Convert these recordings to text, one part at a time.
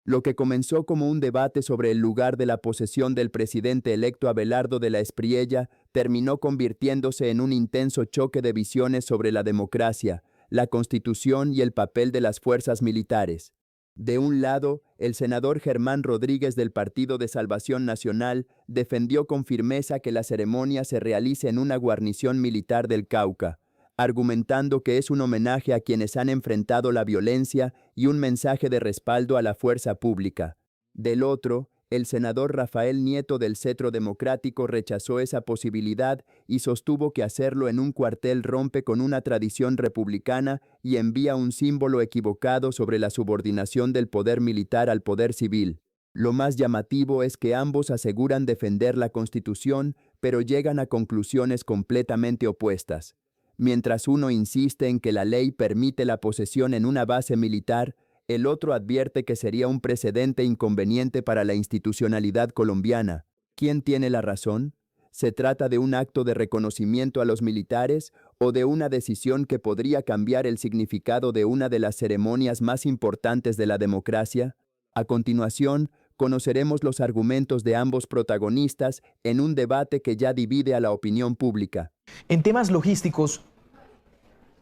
Lo que comenzó como un debate sobre el lugar de la posesión del presidente electo Abelardo de la Espriella terminó convirtiéndose en un intenso choque de visiones sobre la democracia, la Constitución y el papel de las fuerzas militares. De un lado, el senador Germán Rodríguez del Partido de Salvación Nacional defendió con firmeza que la ceremonia se realice en una guarnición militar del Cauca, argumentando que es un homenaje a quienes han enfrentado la violencia y un mensaje de respaldo a la fuerza pública. Del otro, el senador Rafael Nieto del Centro Democrático rechazó esa posibilidad y sostuvo que hacerlo en un cuartel rompe con una tradición republicana y envía un símbolo equivocado sobre la subordinación del poder militar al poder civil. Lo más llamativo es que ambos aseguran defender la Constitución, pero llegan a conclusiones completamente opuestas. Mientras uno insiste en que la ley permite la posesión en una base militar, el otro advierte que sería un precedente inconveniente para la institucionalidad colombiana. ¿Quién tiene la razón? ¿Se trata de un acto de reconocimiento a los militares o de una decisión que podría cambiar el significado de una de las ceremonias más importantes de la democracia? A continuación, conoceremos los argumentos de ambos protagonistas en un debate que ya divide a la opinión pública. En temas logísticos,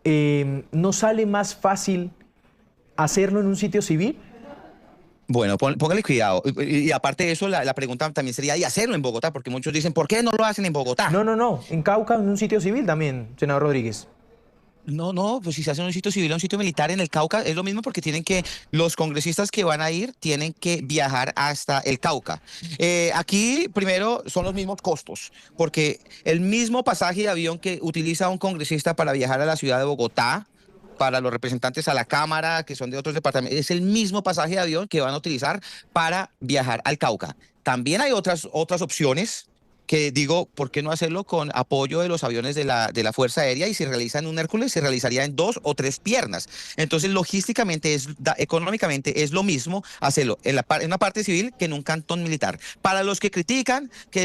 ¿no sale más fácil hacerlo en un sitio civil? Bueno, póngale cuidado. Y aparte de eso, la pregunta también sería, ¿y hacerlo en Bogotá? Porque muchos dicen, ¿por qué no lo hacen en Bogotá? No. En Cauca, en un sitio civil también, senador Rodríguez. No, pues si se hace en un sitio civil o un sitio militar en el Cauca, es lo mismo porque los congresistas que van a ir tienen que viajar hasta el Cauca. Aquí, primero, son los mismos costos, porque el mismo pasaje de avión que utiliza un congresista para viajar a la ciudad de Bogotá, para los representantes a la Cámara, que son de otros departamentos, es el mismo pasaje de avión que van a utilizar para viajar al Cauca. También hay otras opciones que digo, ¿por qué no hacerlo con apoyo de los aviones de la Fuerza Aérea? Y si realiza en un Hércules, se realizaría en 2 o 3 piernas. Entonces, logísticamente, económicamente, es lo mismo hacerlo en una parte civil que en un cantón militar. Para los que critican, que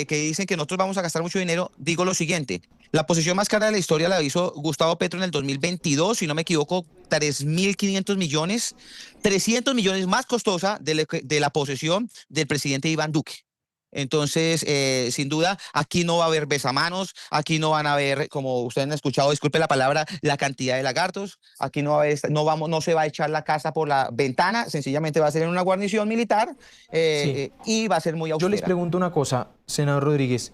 dicen que nosotros vamos a gastar mucho dinero, digo lo siguiente. La posesión más cara de la historia la hizo Gustavo Petro en el 2022, si no me equivoco, 3.500 millones, 300 millones más costosa de la posesión del presidente Iván Duque. Entonces, sin duda, aquí no va a haber besamanos, aquí no van a haber, como ustedes han escuchado, disculpe la palabra, la cantidad de lagartos, aquí no se va a echar la casa por la ventana, sencillamente va a ser en una guarnición militar Sí. y va a ser muy austera. Yo les pregunto una cosa, senador Rodríguez.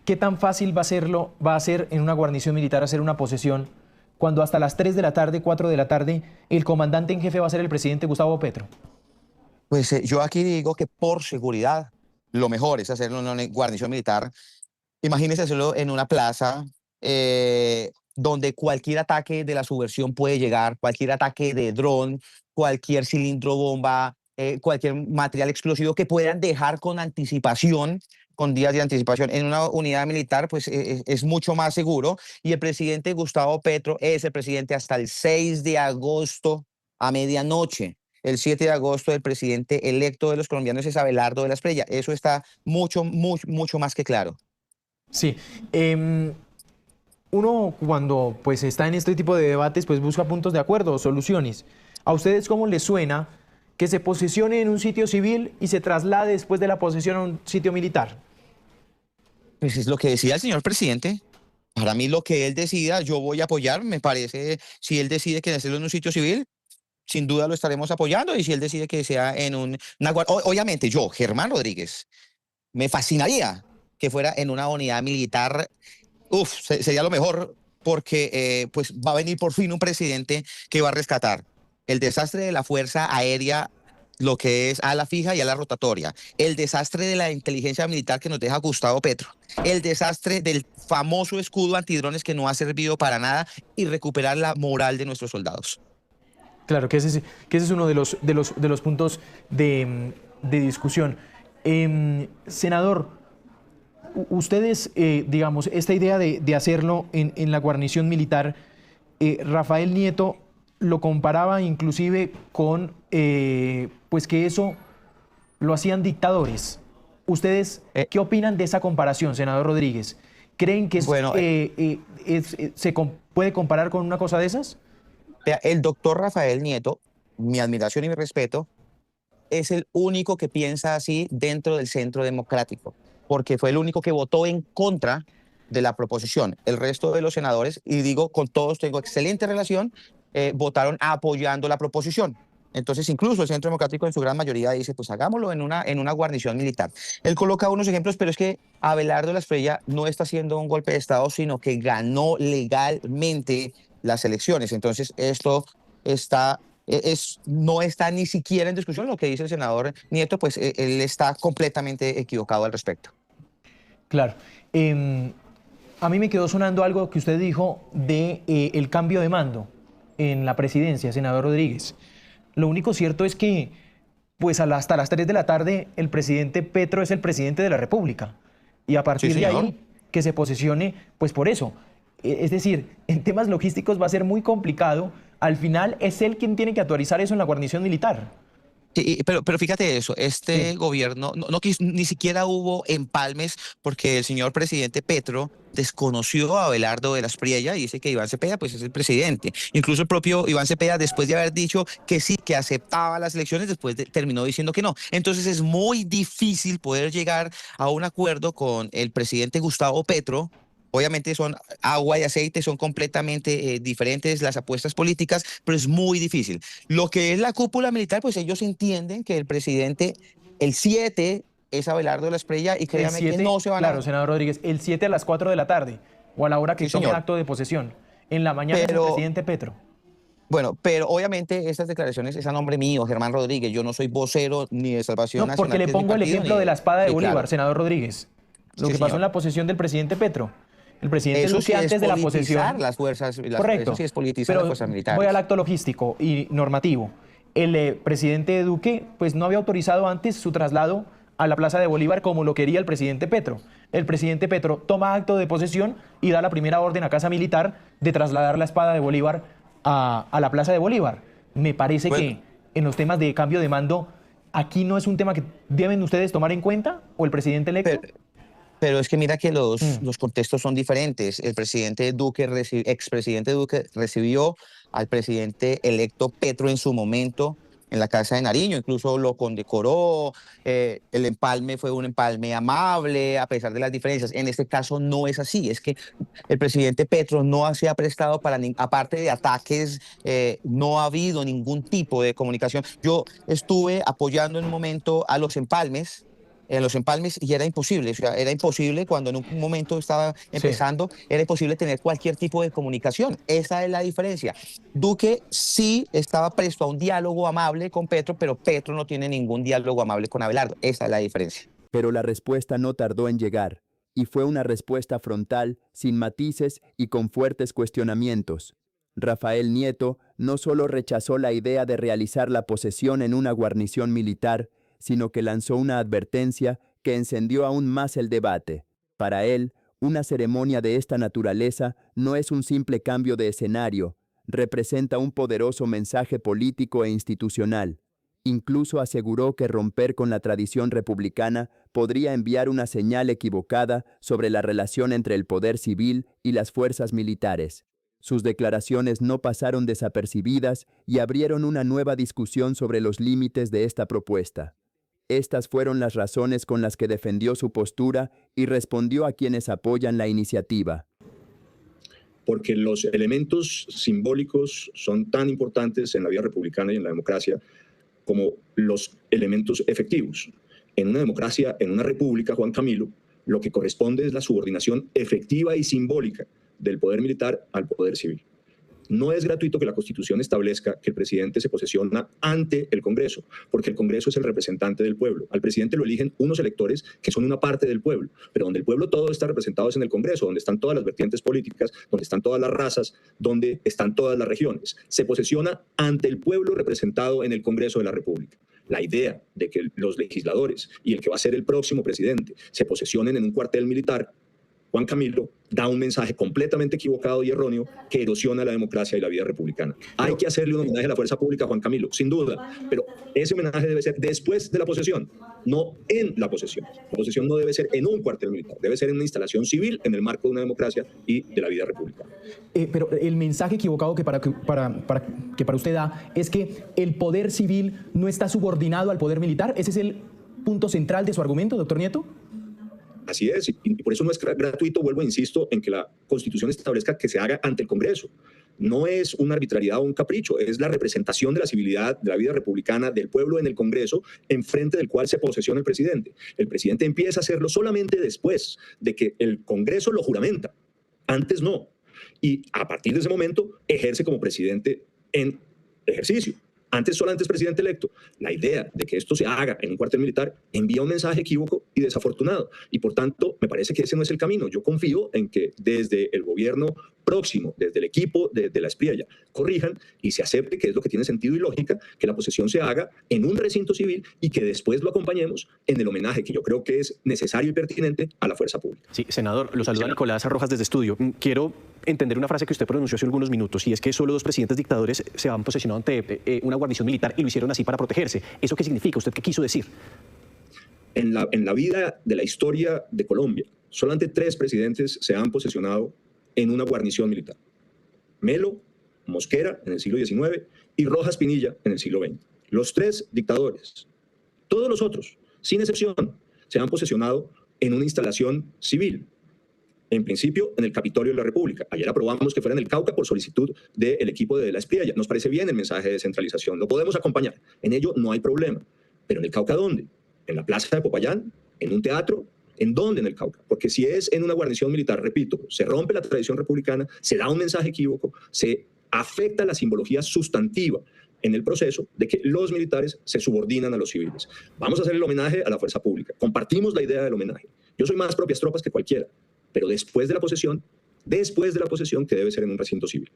¿Qué tan fácil va a ser en una guarnición militar hacer una posesión cuando hasta las 3 de la tarde, 4 de la tarde, el comandante en jefe va a ser el presidente Gustavo Petro? Pues yo aquí digo que por seguridad, lo mejor es hacerlo en una guarnición militar. Imagínense hacerlo en una plaza donde cualquier ataque de la subversión puede llegar, cualquier ataque de dron, cualquier cilindro bomba, cualquier material explosivo que puedan dejar con anticipación, con días de anticipación en una unidad militar, pues es mucho más seguro. Y el presidente Gustavo Petro es el presidente hasta el 6 de agosto a medianoche. El 7 de agosto el presidente electo de los colombianos es Abelardo de la Espriella. Eso está mucho más que claro. Sí. Uno cuando pues está en este tipo de debates pues busca puntos de acuerdo, soluciones. ¿A ustedes cómo les suena que se posesione en un sitio civil y se traslade después de la posesión a un sitio militar? Pues es lo que decía el señor presidente. Para mí lo que él decida, yo voy a apoyar. Me parece, si él decide que hacerlo en un sitio civil, sin duda lo estaremos apoyando. Y si él decide que sea en obviamente yo, Germán Rodríguez, me fascinaría que fuera en una unidad militar. Sería lo mejor porque pues va a venir por fin un presidente que va a rescatar el desastre de la Fuerza Aérea, lo que es ala fija y ala rotatoria, el desastre de la inteligencia militar que nos deja Gustavo Petro, el desastre del famoso escudo antidrones que no ha servido para nada y recuperar la moral de nuestros soldados. Claro, que ese es uno de los puntos de discusión. Senador, ustedes, digamos, esta idea de hacerlo en la guarnición militar, Rafael Nieto lo comparaba inclusive con pues que eso lo hacían dictadores. ¿Ustedes qué opinan de esa comparación, senador Rodríguez? ¿Creen que se puede comparar con una cosa de esas? El doctor Rafael Nieto, mi admiración y mi respeto, es el único que piensa así dentro del Centro Democrático, porque fue el único que votó en contra de la proposición. El resto de los senadores, y digo, con todos tengo excelente relación, votaron apoyando la proposición. Entonces, incluso el Centro Democrático en su gran mayoría dice, pues hagámoslo en una guarnición militar. Él coloca unos ejemplos, pero es que Abelardo La Espriella no está haciendo un golpe de Estado, sino que ganó legalmente las elecciones. Entonces, esto está, no está ni siquiera en discusión. Lo que dice el senador Nieto, pues él está completamente equivocado al respecto. Claro. A mí me quedó sonando algo que usted dijo de el cambio de mando en la presidencia, senador Rodríguez. Lo único cierto es que pues hasta las 3 de la tarde el presidente Petro es el presidente de la República. Y a partir de ahí que se posesione, pues por eso. Es decir, en temas logísticos va a ser muy complicado. Al final es él quien tiene que actualizar eso en la guarnición militar. Sí, pero fíjate eso, este gobierno ni siquiera hubo empalmes porque el señor presidente Petro desconoció a Abelardo de la Espriella y dice que Iván Cepeda pues es el presidente. Incluso el propio Iván Cepeda, después de haber dicho que sí, que aceptaba las elecciones, terminó diciendo que no. Entonces es muy difícil poder llegar a un acuerdo con el presidente Gustavo Petro. Obviamente son agua y aceite, son completamente diferentes las apuestas políticas, pero es muy difícil. Lo que es la cúpula militar, pues ellos entienden que el presidente, el 7, es Abelardo de la Espriella y créanme que no se van a... Claro, senador Rodríguez, el 7 a las 4 de la tarde o a la hora que tome acto de posesión. En la mañana es el presidente Petro. Bueno, pero obviamente estas declaraciones es a nombre mío, Germán Rodríguez. Yo no soy vocero ni de Salvación Nacional. Porque le pongo el ejemplo de la espada de Bolívar, claro. Senador Rodríguez. Lo que pasó en la posesión del presidente Petro. El presidente eso Duque sí antes de la posesión. Las fuerzas, correcto. Eso sí es politizar las fuerzas militares. Voy al acto logístico y normativo. El presidente Duque pues no había autorizado antes su traslado a la Plaza de Bolívar como lo quería el presidente Petro. El presidente Petro toma acto de posesión y da la primera orden a Casa Militar de trasladar la espada de Bolívar a la Plaza de Bolívar. Me parece que en los temas de cambio de mando, aquí no es un tema que deben ustedes tomar en cuenta, o el presidente electo. Pero es que mira que los contextos son diferentes. El presidente Duque, expresidente Duque, recibió al presidente electo Petro en su momento en la Casa de Nariño, incluso lo condecoró, el empalme fue un empalme amable a pesar de las diferencias. En este caso no es así, es que el presidente Petro no se ha prestado para, aparte de ataques, no ha habido ningún tipo de comunicación. Yo estuve apoyando en un momento a los empalmes, y era imposible, o sea, era imposible cuando en un momento estaba empezando, era imposible tener cualquier tipo de comunicación. Esa es la diferencia. Duque sí estaba presto a un diálogo amable con Petro, pero Petro no tiene ningún diálogo amable con Abelardo. Esa es la diferencia. Pero la respuesta no tardó en llegar, y fue una respuesta frontal, sin matices y con fuertes cuestionamientos. Rafael Nieto no solo rechazó la idea de realizar la posesión en una guarnición militar, sino que lanzó una advertencia que encendió aún más el debate. Para él, una ceremonia de esta naturaleza no es un simple cambio de escenario, representa un poderoso mensaje político e institucional. Incluso aseguró que romper con la tradición republicana podría enviar una señal equivocada sobre la relación entre el poder civil y las fuerzas militares. Sus declaraciones no pasaron desapercibidas y abrieron una nueva discusión sobre los límites de esta propuesta. Estas fueron las razones con las que defendió su postura y respondió a quienes apoyan la iniciativa. Porque los elementos simbólicos son tan importantes en la vida republicana y en la democracia como los elementos efectivos. En una democracia, en una república, Juan Camilo, lo que corresponde es la subordinación efectiva y simbólica del poder militar al poder civil. No es gratuito que la Constitución establezca que el presidente se posesiona ante el Congreso, porque el Congreso es el representante del pueblo. Al presidente lo eligen unos electores que son una parte del pueblo, pero donde el pueblo todo está representado es en el Congreso, donde están todas las vertientes políticas, donde están todas las razas, donde están todas las regiones. Se posesiona ante el pueblo representado en el Congreso de la República. La idea de que los legisladores y el que va a ser el próximo presidente se posesionen en un cuartel militar Juan Camilo da un mensaje completamente equivocado y erróneo que erosiona la democracia y la vida republicana. Hay que hacerle un homenaje a la fuerza pública a Juan Camilo, sin duda, pero ese homenaje debe ser después de la posesión, no en la posesión. La posesión no debe ser en un cuartel militar, debe ser en una instalación civil en el marco de una democracia y de la vida republicana. Pero el mensaje equivocado que para usted da es que el poder civil no está subordinado al poder militar. ¿Ese es el punto central de su argumento, doctor Nieto? Así es, y por eso no es gratuito, vuelvo e insisto, en que la Constitución establezca que se haga ante el Congreso. No es una arbitrariedad o un capricho, es la representación de la civilidad, de la vida republicana, del pueblo en el Congreso, en frente del cual se posesiona el presidente. El presidente empieza a hacerlo solamente después de que el Congreso lo juramenta, antes no. Y a partir de ese momento ejerce como presidente en ejercicio. Antes solamente es presidente electo. La idea de que esto se haga en un cuartel militar envía un mensaje equívoco y desafortunado. Y por tanto, me parece que ese no es el camino. Yo confío en que desde el gobierno próximo, desde el equipo de la Espriella, corrijan y se acepte que es lo que tiene sentido y lógica, que la posesión se haga en un recinto civil y que después lo acompañemos en el homenaje que yo creo que es necesario y pertinente a la fuerza pública. Sí, senador, lo saluda Nicolás Rojas desde Estudio. Quiero entender una frase que usted pronunció hace algunos minutos, y es que solo 2 presidentes dictadores se han posesionado ante una guarnición militar y lo hicieron así para protegerse. ¿Eso qué significa? ¿Usted qué quiso decir? En la vida de la historia de Colombia, solamente 3 presidentes se han posesionado en una guarnición militar. Melo, Mosquera en el siglo XIX y Rojas Pinilla en el siglo XX. Los 3 dictadores. Todos los otros, sin excepción, se han posesionado en una instalación civil. En principio, en el Capitolio de la República. Ayer aprobamos que fuera en el Cauca por solicitud del equipo de la Espriella. Nos parece bien el mensaje de descentralización. Lo podemos acompañar. En ello no hay problema. Pero ¿en el Cauca dónde? ¿En la plaza de Popayán? ¿En un teatro? ¿En dónde en el Cauca? Porque si es en una guarnición militar, repito, se rompe la tradición republicana, se da un mensaje equívoco, se afecta la simbología sustantiva en el proceso de que los militares se subordinan a los civiles. Vamos a hacer el homenaje a la fuerza pública. Compartimos la idea del homenaje. Yo soy más propias tropas que cualquiera, pero después de la posesión, que debe ser en un recinto civil.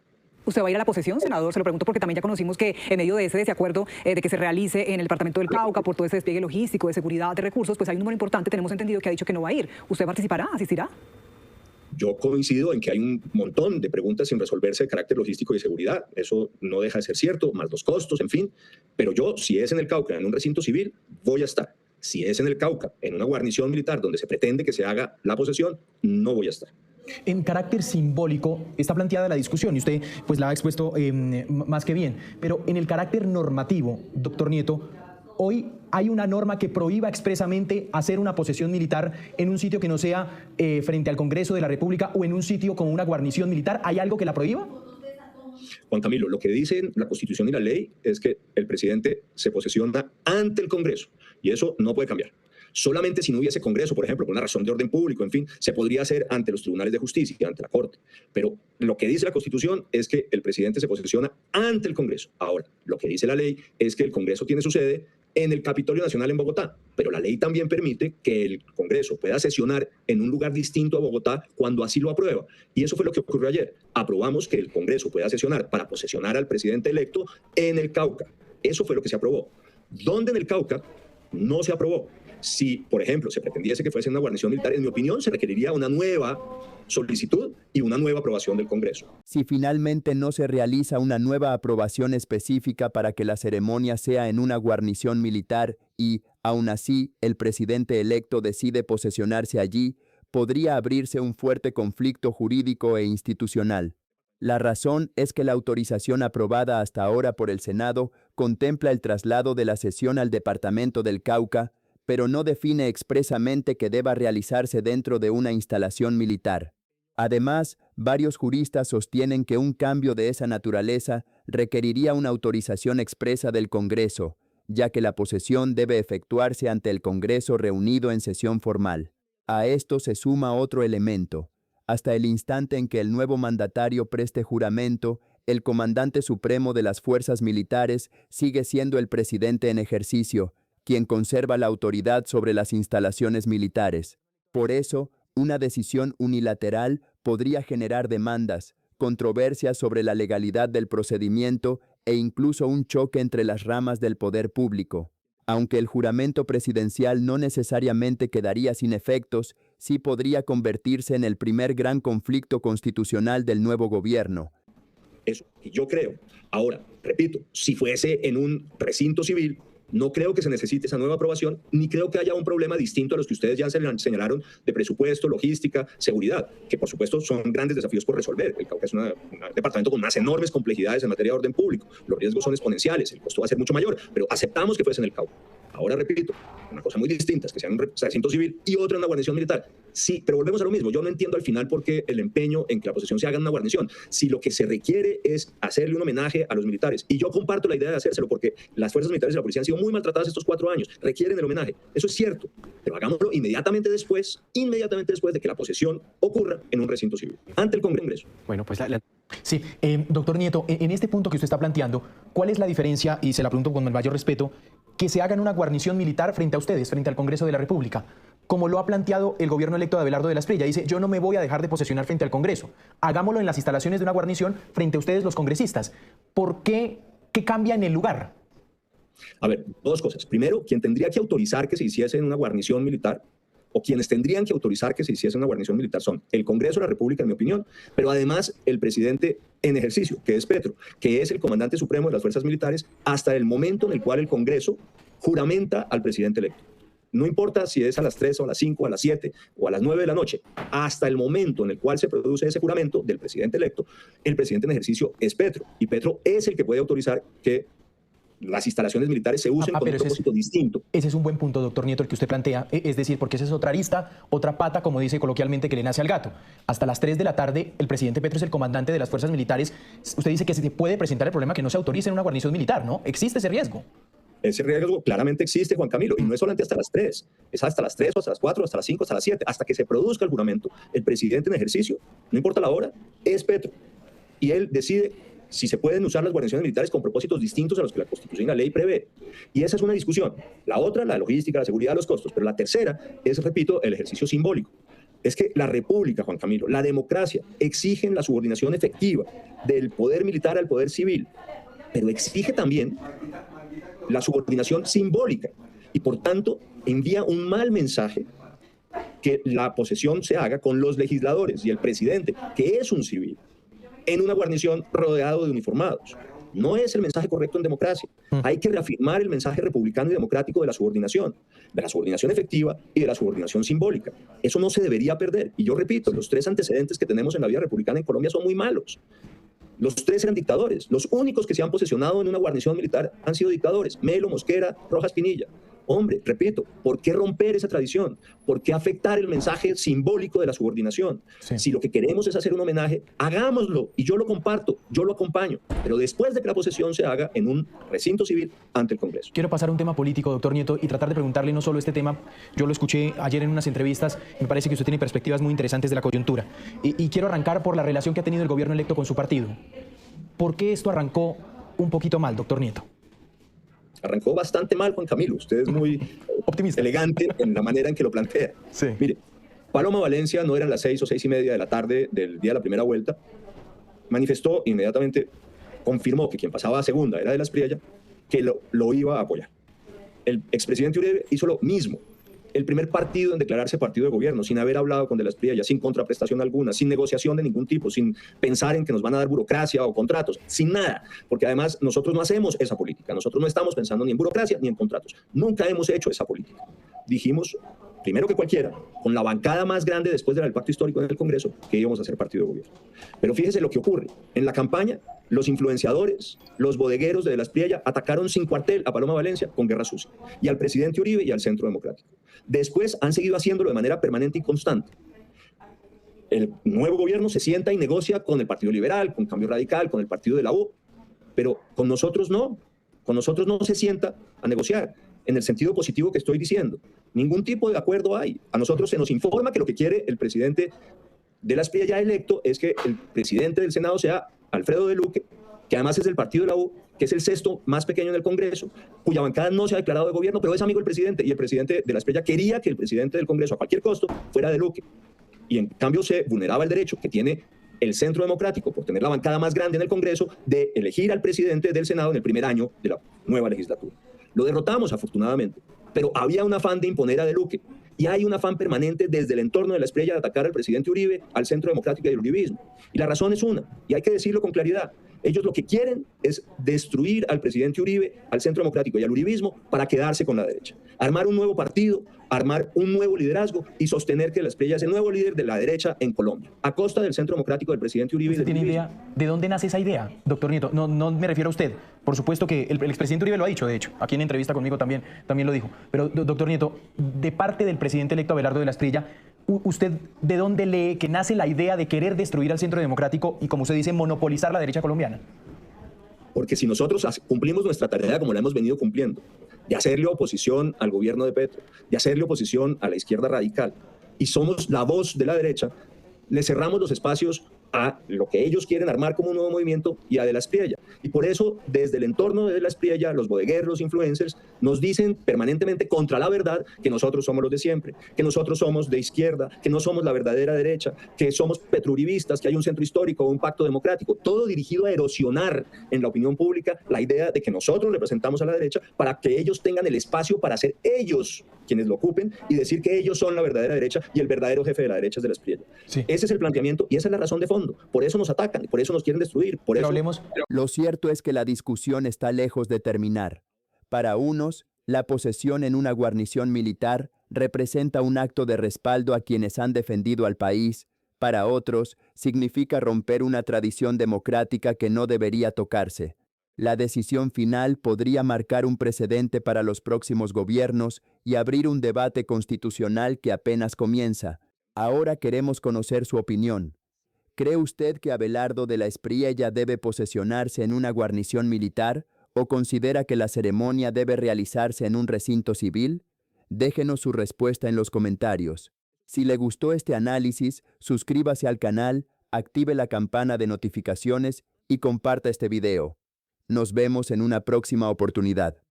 ¿Usted va a ir a la posesión, senador? Se lo pregunto porque también ya conocimos que en medio de ese desacuerdo de que se realice en el departamento del Cauca por todo ese despliegue logístico, de seguridad, de recursos, pues hay un número importante, tenemos entendido que ha dicho que no va a ir. ¿Usted participará? ¿Asistirá? Yo coincido en que hay un montón de preguntas sin resolverse de carácter logístico y de seguridad. Eso no deja de ser cierto, más los costos, en fin. Pero yo, si es en el Cauca, en un recinto civil, voy a estar. Si es en el Cauca, en una guarnición militar donde se pretende que se haga la posesión, no voy a estar. En carácter simbólico está planteada la discusión y usted pues la ha expuesto más que bien, pero en el carácter normativo, doctor Nieto, hoy hay una norma que prohíba expresamente hacer una posesión militar en un sitio que no sea frente al Congreso de la República o en un sitio con una guarnición militar. ¿Hay algo que la prohíba? Juan Camilo, lo que dicen la Constitución y la ley es que el presidente se posesiona ante el Congreso y eso no puede cambiar. Solamente si no hubiese Congreso, por ejemplo, por una razón de orden público, en fin, se podría hacer ante los tribunales de justicia, ante la Corte. Pero lo que dice la Constitución es que el presidente se posesiona ante el Congreso. Ahora, lo que dice la ley es que el Congreso tiene su sede en el Capitolio Nacional en Bogotá, pero la ley también permite que el Congreso pueda sesionar en un lugar distinto a Bogotá cuando así lo aprueba. Y eso fue lo que ocurrió ayer. Aprobamos que el Congreso pueda sesionar para posesionar al presidente electo en el Cauca. Eso fue lo que se aprobó. ¿Dónde en el Cauca? No se aprobó. Si, por ejemplo, se pretendiese que fuese una guarnición militar, en mi opinión, se requeriría una nueva solicitud y una nueva aprobación del Congreso. Si finalmente no se realiza una nueva aprobación específica para que la ceremonia sea en una guarnición militar y, aún así, el presidente electo decide posesionarse allí, podría abrirse un fuerte conflicto jurídico e institucional. La razón es que la autorización aprobada hasta ahora por el Senado contempla el traslado de la sesión al departamento del Cauca, pero no define expresamente que deba realizarse dentro de una instalación militar. Además, varios juristas sostienen que un cambio de esa naturaleza requeriría una autorización expresa del Congreso, ya que la posesión debe efectuarse ante el Congreso reunido en sesión formal. A esto se suma otro elemento. Hasta el instante en que el nuevo mandatario preste juramento, el comandante supremo de las fuerzas militares sigue siendo el presidente en ejercicio, quien conserva la autoridad sobre las instalaciones militares. Por eso, una decisión unilateral podría generar demandas, controversias sobre la legalidad del procedimiento e incluso un choque entre las ramas del poder público. Aunque el juramento presidencial no necesariamente quedaría sin efectos, sí podría convertirse en el primer gran conflicto constitucional del nuevo gobierno. Eso, y yo creo. Ahora, repito, si fuese en un recinto civil, no creo que se necesite esa nueva aprobación, ni creo que haya un problema distinto a los que ustedes ya señalaron de presupuesto, logística, seguridad, que por supuesto son grandes desafíos por resolver. El Cauca es un departamento con unas enormes complejidades en materia de orden público. Los riesgos son exponenciales, el costo va a ser mucho mayor, pero aceptamos que fuese en el Cauca. Ahora repito, una cosa muy distinta es que sea en un recinto civil y otra en una guarnición militar. Sí, pero volvemos a lo mismo. Yo no entiendo al final por qué el empeño en que la posesión se haga en una guarnición. Si lo que se requiere es hacerle un homenaje a los militares, y yo comparto la idea de hacérselo porque las fuerzas militares y la policía han sido muy maltratadas estos 4 años, requieren el homenaje. Eso es cierto, pero hagámoslo inmediatamente después de que la posesión ocurra en un recinto civil, ante el Congreso. Bueno, pues Sí, doctor Nieto, en este punto que usted está planteando, ¿cuál es la diferencia, y se la pregunto con el mayor respeto, que se haga en una guarnición militar frente a ustedes, frente al Congreso de la República? Como lo ha planteado el gobierno electo de Abelardo de la Espriella, dice, yo no me voy a dejar de posesionar frente al Congreso. Hagámoslo en las instalaciones de una guarnición frente a ustedes los congresistas. ¿Por qué? ¿Qué cambia en el lugar? A ver, 2 cosas. Primero, quien tendría que autorizar que se hiciese en una guarnición militar, o quienes tendrían que autorizar que se hiciese una guarnición militar, son el Congreso de la República, en mi opinión, pero además el presidente en ejercicio, que es Petro, que es el comandante supremo de las fuerzas militares, hasta el momento en el cual el Congreso juramenta al presidente electo. No importa si es a las 3 o a las 5, a las 7 o a las 9 de la noche, hasta el momento en el cual se produce ese juramento del presidente electo, el presidente en ejercicio es Petro, y Petro es el que puede autorizar que las instalaciones militares se usen con un propósito distinto. Ese es un buen punto, doctor Nieto, el que usted plantea. Es decir, porque esa es otra arista, otra pata, como dice coloquialmente, que le nace al gato. Hasta las 3 de la tarde, el presidente Petro es el comandante de las fuerzas militares. Usted dice que se puede presentar el problema que no se autorice en una guarnición militar, ¿no? ¿Existe ese riesgo? Ese riesgo claramente existe, Juan Camilo, y no es solamente hasta las 3, es hasta las 3, o hasta las 4, hasta las 5, hasta las 7, hasta que se produzca el juramento. El presidente en ejercicio, no importa la hora, es Petro. Y él decide si se pueden usar las guarniciones militares con propósitos distintos a los que la Constitución y la ley prevé. Y esa es una discusión. La otra, la logística, la seguridad, los costos. Pero la tercera es, repito, el ejercicio simbólico. Es que la República, Juan Camilo, la democracia, exigen la subordinación efectiva del poder militar al poder civil, pero exige también la subordinación simbólica. Y por tanto, envía un mal mensaje que la posesión se haga con los legisladores y el presidente, que es un civil, en una guarnición rodeado de uniformados. No es el mensaje correcto en democracia. Hay que reafirmar el mensaje republicano y democrático de la subordinación efectiva y de la subordinación simbólica. Eso no se debería perder. Y yo repito, los 3 antecedentes que tenemos en la vida republicana en Colombia son muy malos. Los 3 eran dictadores. Los únicos que se han posesionado en una guarnición militar han sido dictadores: Melo, Mosquera, Rojas Pinilla. Hombre, repito, ¿por qué romper esa tradición? ¿Por qué afectar el mensaje simbólico de la subordinación? Sí. Si lo que queremos es hacer un homenaje, hagámoslo, y yo lo comparto, yo lo acompaño, pero después de que la posesión se haga en un recinto civil ante el Congreso. Quiero pasar a un tema político, doctor Nieto, y tratar de preguntarle no solo este tema. Yo lo escuché ayer en unas entrevistas, me parece que usted tiene perspectivas muy interesantes de la coyuntura. Y quiero arrancar por la relación que ha tenido el gobierno electo con su partido. ¿Por qué esto arrancó un poquito mal, doctor Nieto? Arrancó bastante mal, Juan Camilo. Usted es muy optimista, elegante en la manera en que lo plantea. Sí. Mire, Paloma Valencia, no eran las 6 o 6:30 de la tarde del día de la primera vuelta, manifestó inmediatamente, confirmó que quien pasaba a segunda era de la Espriella, que lo iba a apoyar. El expresidente Uribe hizo lo mismo. El primer partido en declararse partido de gobierno, sin haber hablado con de la Espriella, sin contraprestación alguna, sin negociación de ningún tipo, sin pensar en que nos van a dar burocracia o contratos, sin nada, porque además nosotros no hacemos esa política, nosotros no estamos pensando ni en burocracia ni en contratos, nunca hemos hecho esa política. Dijimos, primero que cualquiera, con la bancada más grande después del pacto histórico en el Congreso, que íbamos a ser partido de gobierno. Pero fíjese lo que ocurre. En la campaña, los influenciadores, los bodegueros de la Espriella atacaron sin cuartel a Paloma Valencia con guerra sucia, y al presidente Uribe y al Centro Democrático. Después han seguido haciéndolo de manera permanente y constante. El nuevo gobierno se sienta y negocia con el Partido Liberal, con Cambio Radical, con el Partido de la U, pero con nosotros no se sienta a negociar. En el sentido positivo que estoy diciendo, ningún tipo de acuerdo hay. A nosotros se nos informa que lo que quiere el presidente de la Espriella ya electo es que el presidente del Senado sea Alfredo de Luque, que además es del partido de la U, que es el 6º más pequeño en el Congreso, cuya bancada no se ha declarado de gobierno, pero es amigo del presidente, y el presidente de la Espriella quería que el presidente del Congreso, a cualquier costo, fuera de Luque. Y en cambio se vulneraba el derecho que tiene el Centro Democrático, por tener la bancada más grande en el Congreso, de elegir al presidente del Senado en el primer año de la nueva legislatura. Lo derrotamos, afortunadamente, pero había un afán de imponer a De Luque. Y hay un afán permanente desde el entorno de la Espriella de atacar al presidente Uribe, al Centro Democrático y al uribismo. Y la razón es una, y hay que decirlo con claridad. Ellos lo que quieren es destruir al presidente Uribe, al Centro Democrático y al uribismo para quedarse con la derecha. Armar un nuevo partido, armar un nuevo liderazgo y sostener que la Espriella es el nuevo líder de la derecha en Colombia, a costa del Centro Democrático del presidente Uribe. ¿Usted tiene idea de dónde nace esa idea, doctor Nieto? No, no me refiero a usted. Por supuesto que el expresidente Uribe lo ha dicho, de hecho. Aquí en entrevista conmigo también lo dijo. Pero, doctor Nieto, de parte del presidente electo Abelardo de la Espriella, ¿usted de dónde lee que nace la idea de querer destruir al Centro Democrático y, como usted dice, monopolizar la derecha colombiana? Porque si nosotros cumplimos nuestra tarea como la hemos venido cumpliendo, de hacerle oposición al gobierno de Petro, de hacerle oposición a la izquierda radical, y somos la voz de la derecha, le cerramos los espacios a lo que ellos quieren armar como un nuevo movimiento y a De la Espriella. Y por eso, desde el entorno de La Espriella, los bodegueros, los influencers, nos dicen permanentemente contra la verdad que nosotros somos los de siempre, que nosotros somos de izquierda, que no somos la verdadera derecha, que somos petrouribistas, que hay un centro histórico, un pacto democrático, todo dirigido a erosionar en la opinión pública la idea de que nosotros representamos a la derecha para que ellos tengan el espacio para ser ellos quienes lo ocupen y decir que ellos son la verdadera derecha y el verdadero jefe de la derecha es De la Espriella. Sí. Ese es el planteamiento y esa es la razón de fondo. Por eso nos atacan, por eso nos quieren destruir. Por Pero eso... hablemos. Lo cierto es que la discusión está lejos de terminar. Para unos, la posesión en una guarnición militar representa un acto de respaldo a quienes han defendido al país. Para otros, significa romper una tradición democrática que no debería tocarse. La decisión final podría marcar un precedente para los próximos gobiernos y abrir un debate constitucional que apenas comienza. Ahora queremos conocer su opinión. ¿Cree usted que Abelardo de la Espriella debe posesionarse en una guarnición militar o considera que la ceremonia debe realizarse en un recinto civil? Déjenos su respuesta en los comentarios. Si le gustó este análisis, suscríbase al canal, active la campana de notificaciones y comparta este video. Nos vemos en una próxima oportunidad.